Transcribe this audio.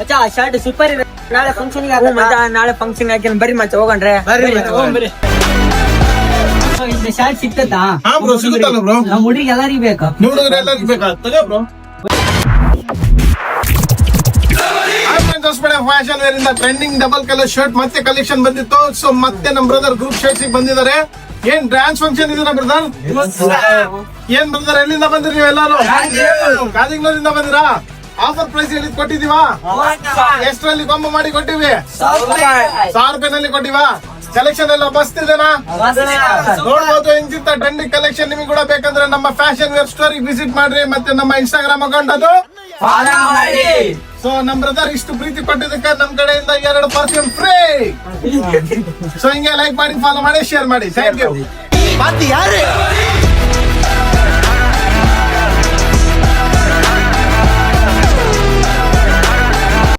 ಮಚ್ಚ shirt super ಇದೆ. ನಾಳೆ ಫಂಕ್ಷನ್ ನಾಳೆ ಫಂಕ್ಷನ್ ಹಾಕಿ ಬರ್ರಿ ಮಚ್ಚ ಹೋಗಣ್ರೆ. ಬರ್ರಿ. ಶರ್ಟ್ ಸಿಗ್ತದಾ? ಹಾ ಬ್ರೋ, ಸಿಗುತ್ತಲ್ಲ ಬ್ರೋ. ನಮ್ಮ ಹುಡುಗಿ ಎಲ್ಲರಿಗೂ ಬೇಕು. ಹುಡುಗರು ಎಲ್ಲರಿಗೂ ಬೇಕಾ? ತಗೋ ಬ್ರೋ. ಫ್ಯಾಷನ್ ವೇರ್ ಇಂದ ಟ್ರೆಂಡಿಂಗ್ ಡಬಲ್ ಕಲರ್ ಶರ್ಟ್ ಮತ್ತೆ ಕಲೆಕ್ಷನ್ ಬಂದಿತ್ತು. ಸೊ ಮತ್ತೆ ನಮ್ ಬ್ರದರ್ ಗ್ರೂಪ್ ಶರ್ಟ್ಸ್ ಬಂದಿದ್ದಾರೆ. ಏನ್ ಡ್ಯಾನ್ಸ್ ಫಂಕ್ಷನ್ ಇದೀರಾ ಬ್ರದರ್? ಏನ್ ಬ್ರದರ್, ಎಲ್ಲಿಂದ ಬಂದಿರಿ ನೀವು ಎಲ್ಲಾರು? ಗಾದಿಗ್ನೂರಿಂದ ಬಂದಿರಾ? ಆಫರ್ ಪ್ರೈಸ್ ಹೇಳಿದ್ ಕೊಟ್ಟಿದೀವಾ? ಎಷ್ಟರಲ್ಲಿ ಕೊಂಬ ಮಾಡಿ ಕೊಟ್ಟಿವಿ? 1000 ರೂಪಾಯಿನಲ್ಲಿ ಕೊಟ್ಟಿವಾ? ಕಲೆಕ್ಷನ್ ಎಲ್ಲ ಮಸ್ತ್ ಇದೆನಾ? ನೋಡ್ಬೋದು ಇಂತಿಂತ ಟ್ರೆಂಡಿಂಗ್ ಕಲೆಕ್ಷನ್ ನಿಮಗೆ ಕೂಡ ಬೇಕಂದ್ರೆ ನಮ್ಮ ಫ್ಯಾಷನ್ ವೇರ್ ಸ್ಟೋರಿಗೆ ವಿಸಿಟ್ ಮಾಡ್ರಿ. ಮತ್ತೆ ನಮ್ಮ ಇನ್ಸ್ಟಾಗ್ರಾಮ್ ಅಕೌಂಟ್ ಅದು. ಸೊ ನಮ್ ಬ್ರದರ್ ಇಷ್ಟು ಪ್ರೀತಿ ಕೊಟ್ಟಿದ್ದಕ್ಕೆ ನಮ್ ಕಡೆಯಿಂದ 2 ಪರ್ಫ್ಯೂಮ್ ಫ್ರೀ. ಸೊ ಹಿಂಗೆ ಲೈಕ್ ಮಾಡಿ, ಫಾಲೋ ಮಾಡಿ, ಶೇರ್ ಮಾಡಿ. Thank you.